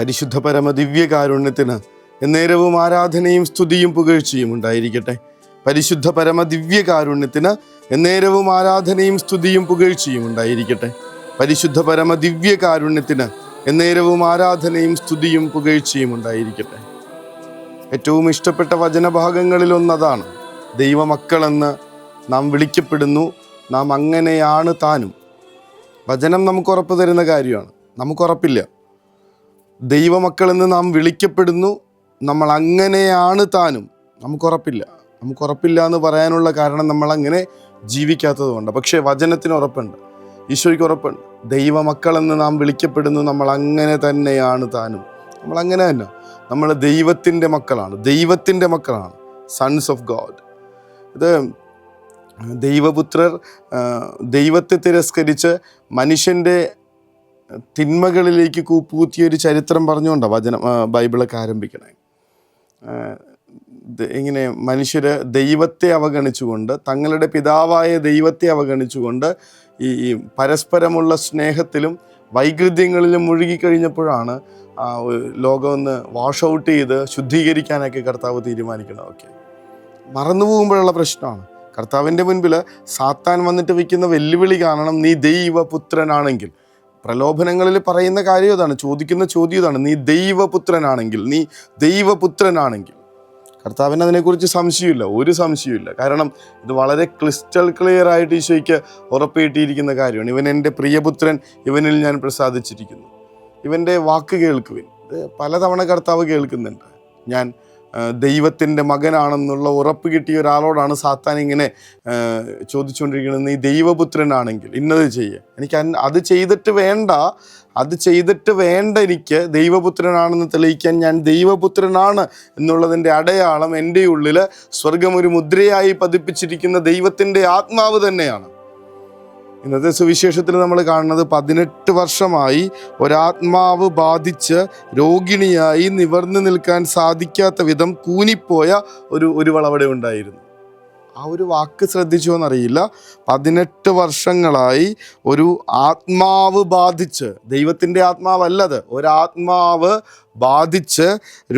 പരിശുദ്ധ പരമ ദിവ്യകാരുണ്യത്തിന് എന്നേരവും ആരാധനയും സ്തുതിയും പുകഴ്ചയും ഉണ്ടായിരിക്കട്ടെ. പരിശുദ്ധ പരമ ദിവ്യകാരുണ്യത്തിന് എന്നേരവും ആരാധനയും സ്തുതിയും പുകഴ്ചയും ഉണ്ടായിരിക്കട്ടെ. പരിശുദ്ധ പരമ ദിവ്യകാരുണ്യത്തിന് എന്നേരവും ആരാധനയും സ്തുതിയും പുകഴ്ചയും ഉണ്ടായിരിക്കട്ടെ. ഏറ്റവും ഇഷ്ടപ്പെട്ട വചനഭാഗങ്ങളിൽ ഒന്നതാണ്. ദൈവമക്കളെന്ന് നാം വിളിക്കപ്പെടുന്നു, നാം അങ്ങനെയാണ് താനും. വചനം നമുക്ക് ഉറപ്പ് തരുന്ന കാര്യമാണ്. നമുക്കുറപ്പില്ല. ദൈവമക്കളെന്ന് നാം വിളിക്കപ്പെടുന്നു, നമ്മൾ അങ്ങനെയാണ് താനും. നമുക്കുറപ്പില്ല എന്ന് പറയാനുള്ള കാരണം നമ്മൾ അങ്ങനെ ജീവിക്കാത്തത് കൊണ്ട്. പക്ഷേ വചനത്തിന് ഉറപ്പുണ്ട്, ഈശോയ്ക്ക് ഉറപ്പുണ്ട്. ദൈവമക്കളെന്ന് നാം വിളിക്കപ്പെടുന്നു, നമ്മൾ അങ്ങനെ തന്നെയാണ് താനും. നമ്മൾ അങ്ങനെ തന്നെ, നമ്മൾ ദൈവത്തിൻ്റെ മക്കളാണ്, സൺസ് ഓഫ് ഗോഡ്. ഇത് ദൈവപുത്രർ ദൈവത്തെ തിരസ്കരിച്ച് മനുഷ്യൻ്റെ തിന്മകളിലേക്ക് കൂപ്പുകുത്തിയൊരു ചരിത്രം പറഞ്ഞുകൊണ്ടാണ് ബൈബിളൊക്കെ ആരംഭിക്കണേ. ഇങ്ങനെ മനുഷ്യർ ദൈവത്തെ അവഗണിച്ചുകൊണ്ട്, തങ്ങളുടെ പിതാവായ ദൈവത്തെ അവഗണിച്ചുകൊണ്ട് ഈ പരസ്പരമുള്ള സ്നേഹത്തിലും വൈകൃത്യങ്ങളിലും മുഴുകിക്കഴിഞ്ഞപ്പോഴാണ് ലോകം ഒന്ന് വാഷ് ഔട്ട് ചെയ്ത് ശുദ്ധീകരിക്കാനൊക്കെ കർത്താവ് തീരുമാനിക്കണമൊക്കെ. മറന്നു പോകുമ്പോഴുള്ള പ്രശ്നമാണ്. കർത്താവിൻ്റെ മുൻപിൽ സാത്താൻ വന്നിട്ട് വയ്ക്കുന്ന വെല്ലുവിളി കാണണം. നീ ദൈവപുത്രനാണെങ്കിൽ, പ്രലോഭനങ്ങളിൽ പറയുന്ന കാര്യം ഇതാണ്, ചോദിക്കുന്ന ചോദ്യം ഇതാണ്, നീ ദൈവപുത്രനാണെങ്കിൽ. കർത്താവിന് അതിനെക്കുറിച്ച് ഒരു സംശയമില്ല. കാരണം ഇത് വളരെ ക്രിസ്റ്റൽ ക്ലിയർ ആയിട്ട് ഈശോയ്ക്ക് ഉറപ്പിട്ടിരിക്കുന്ന കാര്യമാണ്. ഇവൻ എൻ്റെ പ്രിയപുത്രൻ, ഇവനിൽ ഞാൻ പ്രസാദിച്ചിരിക്കുന്നു. ഇവൻ്റെ വാക്ക് കേൾക്കുവിൻ. ഇത് പലതവണ കർത്താവ് കേൾക്കുന്നുണ്ട്. ഞാൻ ദൈവത്തിൻ്റെ മകനാണെന്നുള്ള ഉറപ്പ് കിട്ടിയ ഒരാളോടാണ് സാത്താൻ ഇങ്ങനെ ചോദിച്ചുകൊണ്ടിരിക്കുന്നത്. നീ ദൈവപുത്രനാണെങ്കിൽ ഇന്നത് ചെയ്യുക. എനിക്ക് അത് ചെയ്തിട്ട് വേണ്ട എനിക്ക് ദൈവപുത്രനാണെന്ന് തെളിയിക്കാൻ ഞാൻ ദൈവപുത്രനാണ് എന്നുള്ളതിൻ്റെ അടയാളം എൻ്റെ ഉള്ളിൽ സ്വർഗം ഒരു മുദ്രയായി പതിപ്പിച്ചിരിക്കുന്ന ദൈവത്തിൻ്റെ ആത്മാവ് തന്നെയാണ്. ഇന്നത്തെ സുവിശേഷത്തിൽ നമ്മൾ കാണുന്നത് 18 വർഷമായി ഒരാത്മാവ് ബാധിച്ച് രോഗിണിയായി നിവർന്നു നിൽക്കാൻ സാധിക്കാത്ത വിധം കൂനിപ്പോയ ഒരു വളവടെ ഉണ്ടായിരുന്നു. ആ ഒരു വാക്ക് ശ്രദ്ധിച്ചോ എന്നറിയില്ല. 18 വർഷങ്ങളായി ഒരു ആത്മാവ് ബാധിച്ച്, ദൈവത്തിൻ്റെ ആത്മാവല്ലത്, ഒരാത്മാവ് ബാധിച്ച്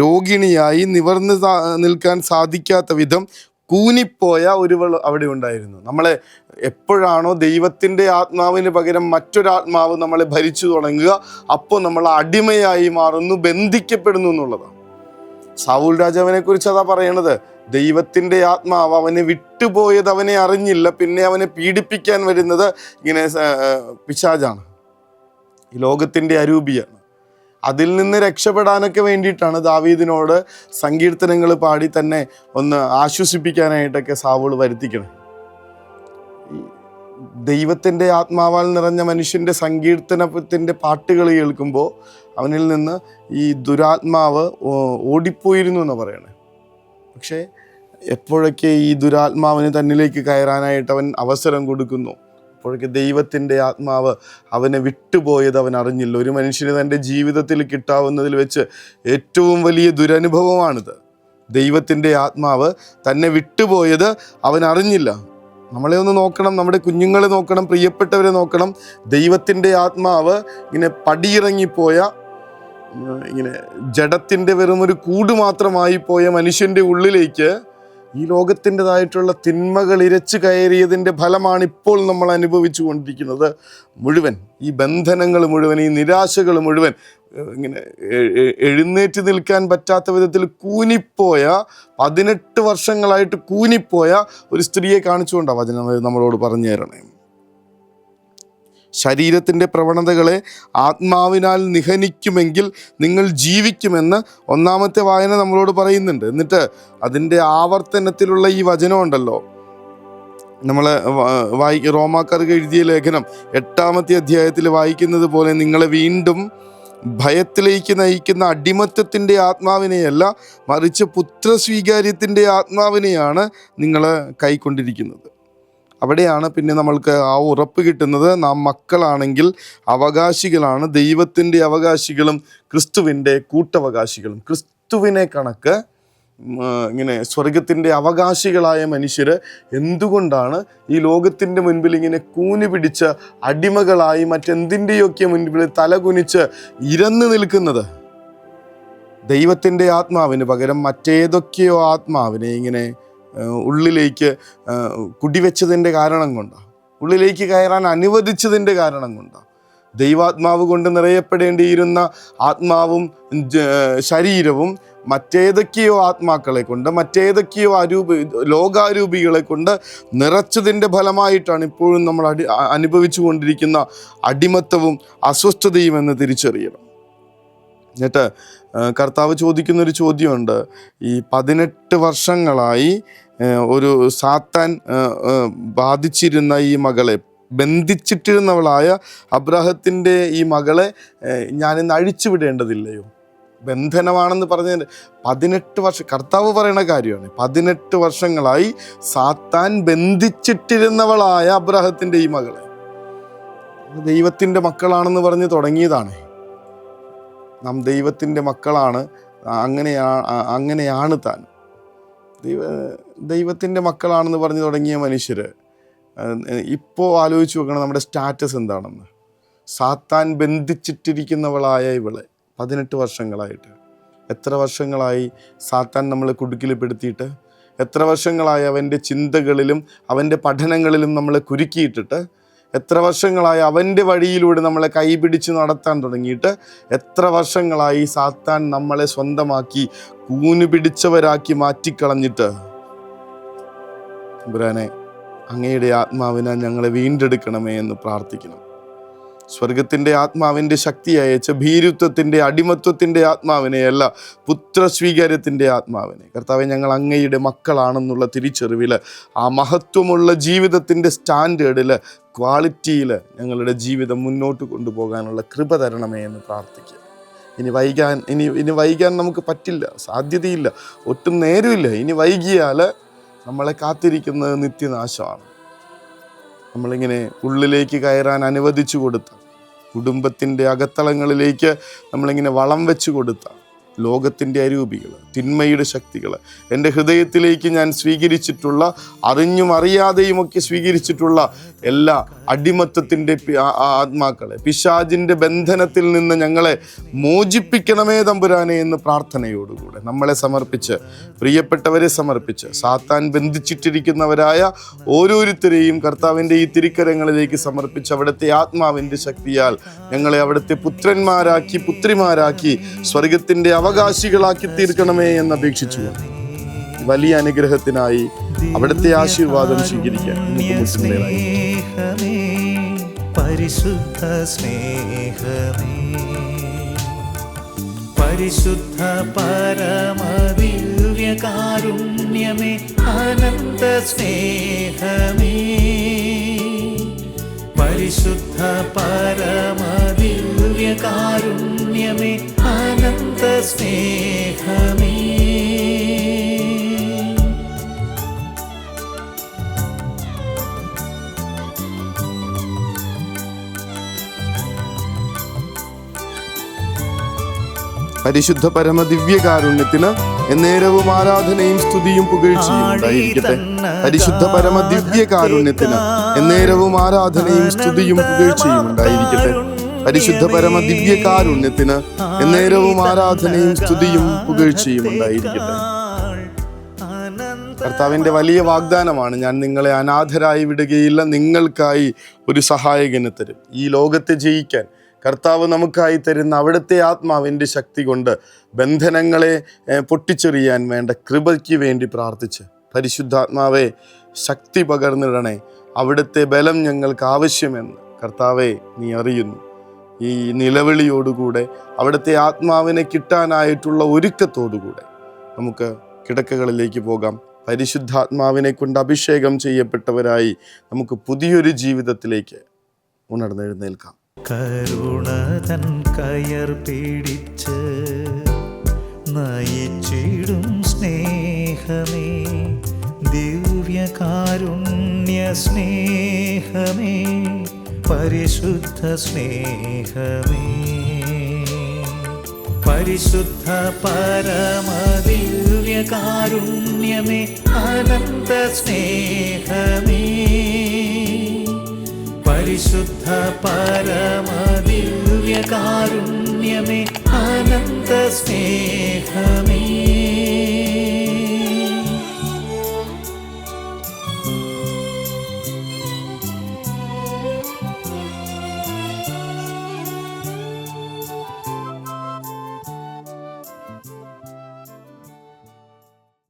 രോഗിണിയായി നിവർന്നു നിൽക്കാൻ സാധിക്കാത്ത വിധം കൂനിപ്പോയ അവിടെ ഉണ്ടായിരുന്നു. നമ്മളെ എപ്പോഴാണോ ദൈവത്തിൻ്റെ ആത്മാവിന് പകരം മറ്റൊരാത്മാവ് നമ്മളെ ഭരിച്ചു തുടങ്ങുക, അപ്പോൾ നമ്മൾ അടിമയായി മാറുന്നു, ബന്ധിക്കപ്പെടുന്നു എന്നുള്ളതാണ്. സൗൽ രാജാവിനെ കുറിച്ച് അതാ പറയണത്. ദൈവത്തിൻ്റെ ആത്മാവ് അവനെ വിട്ടുപോയത് അവനെ അറിഞ്ഞില്ല. പിന്നെ അവനെ പീഡിപ്പിക്കാൻ വരുന്നത് ഇങ്ങനെ പിശാചാണ്, ഈ ലോകത്തിൻ്റെ അരൂപിയാണ്. അതിൽ നിന്ന് രക്ഷപ്പെടാനൊക്കെ വേണ്ടിയിട്ടാണ് ദാവീദിനോട് സങ്കീർത്തനങ്ങൾ പാടി തന്നെ ഒന്ന് ആശ്വസിപ്പിക്കാനായിട്ടൊക്കെ സാവൂൾ വരുത്തിക്കണം. ദൈവത്തിൻ്റെ ആത്മാവാൽ നിറഞ്ഞ മനുഷ്യൻ്റെ സങ്കീർത്തനത്തിൻ്റെ പാട്ടുകൾ കേൾക്കുമ്പോൾ അവനിൽ നിന്ന് ഈ ദുരാത്മാവ് ഓടിപ്പോയിരുന്നു എന്ന് പറയണേ. പക്ഷേ എപ്പോഴൊക്കെ ഈ ദുരാത്മാവിന് തന്നിലേക്ക് കയറാനായിട്ട് അവൻ അവസരം കൊടുക്കുന്നു, അപ്പോഴൊക്കെ ദൈവത്തിൻ്റെ ആത്മാവ് അവനെ വിട്ടുപോയത് അവൻ അറിഞ്ഞില്ല. ഒരു മനുഷ്യന് തൻ്റെ ജീവിതത്തിൽ കിട്ടാവുന്നതിൽ വെച്ച് ഏറ്റവും വലിയ ദുരനുഭവമാണിത്. ദൈവത്തിൻ്റെ ആത്മാവ് തന്നെ വിട്ടുപോയത് അവൻ അറിഞ്ഞില്ല. നമ്മളെ ഒന്ന് നോക്കണം, നമ്മുടെ കുഞ്ഞുങ്ങളെ നോക്കണം, പ്രിയപ്പെട്ടവരെ നോക്കണം. ദൈവത്തിൻ്റെ ആത്മാവ് ഇങ്ങനെ പടിയിറങ്ങിപ്പോയ, ഇങ്ങനെ ജഡത്തിൻ്റെ വെറും ഒരു കൂട് മാത്രമായി പോയ മനുഷ്യൻ്റെ ഉള്ളിലേക്ക് ഈ ലോകത്തിൻ്റെതായിട്ടുള്ള തിന്മകൾ ഇരച്ചു കയറിയതിൻ്റെ ഫലമാണ് ഇപ്പോൾ നമ്മൾ അനുഭവിച്ചു കൊണ്ടിരിക്കുന്നത് മുഴുവൻ. ഈ ബന്ധനങ്ങൾ മുഴുവൻ, ഈ നിരാശകൾ മുഴുവൻ, ഇങ്ങനെ എഴുന്നേറ്റ് നിൽക്കാൻ പറ്റാത്ത വിധത്തിൽ കൂനിപ്പോയ, 18 വർഷങ്ങളായിട്ട് കൂനിപ്പോയ ഒരു സ്ത്രീയെ കാണിച്ചുകൊണ്ടാണ് വചനം നമ്മളോട് പറഞ്ഞു തരണേ. ശരീരത്തിൻ്റെ പ്രവണതകളെ ആത്മാവിനാൽ നിഹനിക്കുമെങ്കിൽ നിങ്ങൾ ജീവിക്കുമെന്ന് ഒന്നാമത്തെ വായന നമ്മളോട് പറയുന്നുണ്ട്. എന്നിട്ട് അതിൻ്റെ ആവർത്തനത്തിലുള്ള ഈ വചനം ഉണ്ടല്ലോ, നമ്മൾ റോമാക്കാർക്ക് എഴുതിയ ലേഖനം 8-ാമത്തെ അധ്യായത്തിൽ വായിക്കുന്നത് പോലെ, നിങ്ങളെ വീണ്ടും ഭയത്തിലേക്ക് നയിക്കുന്ന അടിമത്തത്തിൻ്റെ ആത്മാവിനെയല്ല, മറിച്ച് പുത്രസ്വീകാര്യത്തിൻ്റെ ആത്മാവിനെയാണ് നിങ്ങൾ കൈക്കൊണ്ടിരിക്കുന്നത്. അവിടെയാണ് പിന്നെ നമ്മൾക്ക് ആ ഉറപ്പ് കിട്ടുന്നത്. നാം മക്കളാണെങ്കിൽ അവകാശികളാണ്, ദൈവത്തിൻ്റെ അവകാശികളും ക്രിസ്തുവിൻ്റെ കൂട്ടവകാശികളും. ക്രിസ്തുവിനെ കണക്ക് ഇങ്ങനെ സ്വർഗത്തിൻ്റെ അവകാശികളായ മനുഷ്യർ എന്തുകൊണ്ടാണ് ഈ ലോകത്തിൻ്റെ മുൻപിൽ ഇങ്ങനെ കൂനി പിടിച്ച് അടിമകളായി മറ്റെന്തിൻ്റെയൊക്കെ മുൻപിൽ തലകുനിച്ച് ഇരന്നു നിൽക്കുന്നത്? ദൈവത്തിൻ്റെ ആത്മാവിന് പകരം മറ്റേതൊക്കെയോ ആത്മാവിനെ ഇങ്ങനെ ഉള്ളിലേക്ക് കുടിവെച്ചതിൻ്റെ കാരണം കൊണ്ടാണ്, ഉള്ളിലേക്ക് കയറാൻ അനുവദിച്ചതിൻ്റെ കാരണം കൊണ്ടാണ്. ദൈവാത്മാവ് കൊണ്ട് നിറയപ്പെടേണ്ടിയിരുന്ന ആത്മാവും ശരീരവും മറ്റേതൊക്കെയോ ആത്മാക്കളെ കൊണ്ട്, മറ്റേതൊക്കെയോ ലോകാരൂപികളെ കൊണ്ട് നിറച്ചതിൻ്റെ ഫലമായിട്ടാണ് ഇപ്പോഴും നമ്മൾ അനുഭവിച്ചു കൊണ്ടിരിക്കുന്ന അടിമത്തവും അസ്വസ്ഥതയും എന്ന് തിരിച്ചറിയണം. എന്നിട്ട് കർത്താവ് ചോദിക്കുന്നൊരു ചോദ്യമുണ്ട്. ഈ 18 വർഷങ്ങളായി ഒരു സാത്താൻ ബാധിച്ചിരുന്ന ഈ മകളെ, ബന്ധിച്ചിട്ടിരുന്നവളായ അബ്രാഹത്തിൻ്റെ ഈ മകളെ ഞാനിന്ന് അഴിച്ചുവിടേണ്ടതില്ലയോ? ബന്ധനമാണെന്ന് പറഞ്ഞതിന് 18 വർഷം കർത്താവ് പറയുന്ന കാര്യമാണ്. 18 വർഷങ്ങളായി സാത്താൻ ബന്ധിച്ചിട്ടിരുന്നവളായ അബ്രാഹത്തിൻ്റെ ഈ മകളെ ദൈവത്തിൻ്റെ മക്കളാണെന്ന് പറഞ്ഞ് തുടങ്ങിയതാണ്. നാം ദൈവത്തിൻ്റെ മക്കളാണ്, അങ്ങനെയാണ് താൻ. ദൈവത്തിൻ്റെ മക്കളാണെന്ന് പറഞ്ഞു തുടങ്ങിയ മനുഷ്യർ ഇപ്പോൾ ആലോചിച്ച് നോക്കണം നമ്മുടെ സ്റ്റാറ്റസ് എന്താണെന്ന്. സാത്താൻ ബന്ധിച്ചിട്ടിരിക്കുന്നവളായ ഇവളെ 18 വർഷങ്ങളായിട്ട്, എത്ര വർഷങ്ങളായി സാത്താൻ നമ്മളെ കുടുക്കിൽപ്പെടുത്തിയിട്ട്, എത്ര വർഷങ്ങളായി അവൻ്റെ ചിന്തകളിലും അവൻ്റെ പഠനങ്ങളിലും നമ്മളെ കുരുക്കിയിട്ടിട്ട്, എത്ര വർഷങ്ങളായി അവൻ്റെ വഴിയിലൂടെ നമ്മളെ കൈപിടിച്ച് നടത്താൻ തുടങ്ങിയിട്ട്, എത്ര വർഷങ്ങളായി സാത്താൻ നമ്മളെ സ്വന്തമാക്കി കൂന് പിടിച്ചവരാക്കി മാറ്റിക്കളഞ്ഞിട്ട്. തമ്പുരാനെ, അങ്ങയുടെ ആത്മാവിനാൽ ഞങ്ങളെ വീണ്ടെടുക്കണമേ എന്ന് പ്രാർത്ഥിക്കണം. സ്വർഗത്തിൻ്റെ ആത്മാവിൻ്റെ ശക്തി അയച്ച ഭീരുത്വത്തിൻ്റെ അടിമത്വത്തിൻ്റെ ആത്മാവിനെയല്ല, പുത്രസ്വീകാര്യത്തിൻ്റെ ആത്മാവിനെ. കർത്താവെ, ഞങ്ങൾ അങ്ങയുടെ മക്കളാണെന്നുള്ള തിരിച്ചറിവിൽ, ആ മഹത്വമുള്ള ജീവിതത്തിൻ്റെ സ്റ്റാൻഡേർഡിൽ, ക്വാളിറ്റിയിൽ ഞങ്ങളുടെ ജീവിതം മുന്നോട്ട് കൊണ്ടുപോകാനുള്ള കൃപ തരണമേ എന്ന് പ്രാർത്ഥിക്കുക. ഇനി വൈകാൻ നമുക്ക് പറ്റില്ല, സാധ്യതയില്ല, ഒട്ടും നേരമില്ല. ഇനി വൈകിയാൽ നമ്മളെ കാത്തിരിക്കുന്നത് നിത്യനാശമാണ്. നമ്മളിങ്ങനെ ഉള്ളിലേക്ക് കയറാൻ അനുവദിച്ചു കൊടുത്ത, കുടുംബത്തിൻ്റെ അകത്തളങ്ങളിലേക്ക് നമ്മളിങ്ങനെ വളം വെച്ച് കൊടുത്ത ലോകത്തിൻ്റെ അരൂപികൾ, തിന്മയുടെ ശക്തികൾ, എൻ്റെ ഹൃദയത്തിലേക്ക് ഞാൻ സ്വീകരിച്ചിട്ടുള്ള, അറിഞ്ഞും അറിയാതെയുമൊക്കെ സ്വീകരിച്ചിട്ടുള്ള എല്ലാ അടിമത്തത്തിൻ്റെ ആത്മാക്കളെ, പിശാചിൻ്റെ ബന്ധനത്തിൽ നിന്ന് ഞങ്ങളെ മോചിപ്പിക്കണമേ തമ്പുരാനെ എന്ന് പ്രാർത്ഥനയോടുകൂടെ നമ്മളെ സമർപ്പിച്ച്, പ്രിയപ്പെട്ടവരെ സമർപ്പിച്ച്, സാത്താൻ ബന്ധിച്ചിട്ടിരിക്കുന്നവരായ ഓരോരുത്തരെയും കർത്താവിൻ്റെ ഈ തിരുക്കരങ്ങളിലേക്ക് സമർപ്പിച്ച്, അവിടുത്തെ ആത്മാവിൻ്റെ ശക്തിയാൽ ഞങ്ങളെ അവിടുത്തെ പുത്രന്മാരാക്കി, പുത്രിമാരാക്കി, സ്വർഗത്തിൻ്റെ അവകാശികളാക്കി തീർക്കണമേ എന്ന് അപേക്ഷിച്ചു വലിയ അനുഗ്രഹത്തിനായി അവിടുത്തെ ആശീർവാദം സ്വീകരിക്കാൻ പരിശുദ്ധ സ്നേഹമേ, പരിശുദ്ധ പരമദിവ്യകാരുണ്യമേ, അനന്ത സ്നേഹമേ, പരിശുദ്ധ പരമദിവ്യകാരുണ്യമേ, അനന്ത സ്നേഹമേ. പരിശുദ്ധ പരമദിവ്യകാരുണ്യത്തിന് എന്നേരവും ആരാധനയും സ്തുതിയും പുകഴ്ചയും ഉണ്ടായിരിക്കട്ടെ. പരിശുദ്ധ പരമദിവ്യകാരുണ്യത്തിന് എന്നേരവും ആരാധനയും സ്തുതിയും പുകഴ്ചയും ഉണ്ടായിരിക്കട്ടെ. പരിശുദ്ധ പരമദിവ്യകാരുണ്യത്തിന് എന്നേരവും ആരാധനയും സ്തുതിയും പുകഴ്ചയും ഉണ്ടായിരിക്കട്ടെ. കർത്താവിൻ്റെ വലിയ വാഗ്ദാനമാണ്, ഞാൻ നിങ്ങളെ അനാഥരായി വിടുകയില്ല, നിങ്ങൾക്കായി ഒരു സഹായകനെ തരും. ഈ ലോകത്തെ ജയിക്കാൻ കർത്താവ് നമുക്കായി തരുന്ന അവിടുത്തെ ആത്മാവിൻ്റെ ശക്തി കൊണ്ട് ബന്ധനങ്ങളെ പൊട്ടിച്ചെറിയാൻ വേണ്ട കൃപയ്ക്ക് വേണ്ടി പ്രാർത്ഥിച്ച്, പരിശുദ്ധാത്മാവെ ശക്തി പകർന്നിടണേ, അവിടുത്തെ ബലം ഞങ്ങൾക്ക് ആവശ്യമെന്ന് കർത്താവെ നീ അറിയുന്നു. ഈ നിലവിളിയോടുകൂടെ അവിടുത്തെ ആത്മാവിനെ കിട്ടാനായിട്ടുള്ള ഒരുക്കത്തോടുകൂടെ നമുക്ക് കിടക്കകളിലേക്ക് പോകാം. പരിശുദ്ധാത്മാവിനെ കൊണ്ട് അഭിഷേകം ചെയ്യപ്പെട്ടവരായി നമുക്ക് പുതിയൊരു ജീവിതത്തിലേക്ക് ഉണർന്നെഴുന്നേൽക്കാം. കരുണതൻ കയർ പിടിച്ച് നയിച്ചിടും സ്നേഹമേ, ദിവ്യകാരുണ്യ സ്നേഹമേ, പരിശുദ്ധ സ്നേഹമേ, പരിശുദ്ധ പരമദിവ്യകാരുണ്യമേ, അനന്ത സ്നേഹമേ, പരിശുദ്ധ പരമദിവ്യകാരുണ്യമേ, അനന്ത സ്നേഹമേ.